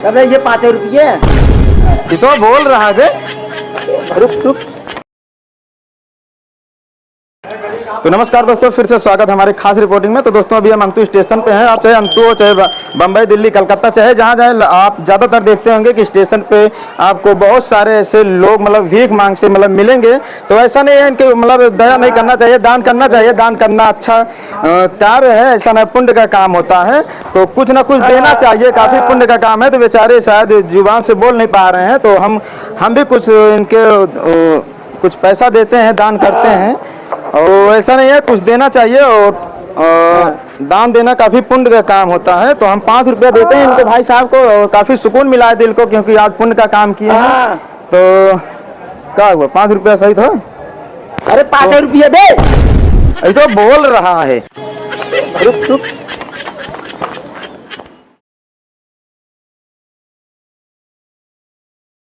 अबे ये 5 रुपये ये तो बोल रहा है बे। रुक रुक। तो नमस्कार दोस्तों, फिर से स्वागत हमारी खास रिपोर्टिंग में। तो दोस्तों अभी हम अंतु स्टेशन पे हैं। आप चाहे अंतु हो, चाहे बम्बई, दिल्ली, कलकत्ता, चाहे जहाँ जाए, आप ज़्यादातर देखते होंगे कि स्टेशन पे आपको बहुत सारे ऐसे लोग मतलब भीख मांगते मतलब मिलेंगे। तो ऐसा नहीं है इनके मतलब दया नहीं करना चाहिए, दान करना चाहिए। दान करना अच्छा कार्य है, ऐसा नहीं पुण्य का काम होता है। तो कुछ ना कुछ देना चाहिए, काफ़ी पुण्य का काम है। तो बेचारे शायद जुबान से बोल नहीं पा रहे हैं, तो हम भी कुछ इनके कुछ पैसा देते हैं, दान करते हैं। और ऐसा नहीं है, कुछ देना चाहिए। और दान देना काफ़ी पुण्य का काम होता है। तो हम 5 रुपया देते हैं इनके भाई साहब को, और काफ़ी सुकून मिला है दिल को, क्योंकि आज पुण्य का काम किए हैं। तो क्या हुआ, 5 रुपया सही था? अरे 5 रुपये दे। ये तो बोल रहा है। रुक रुक।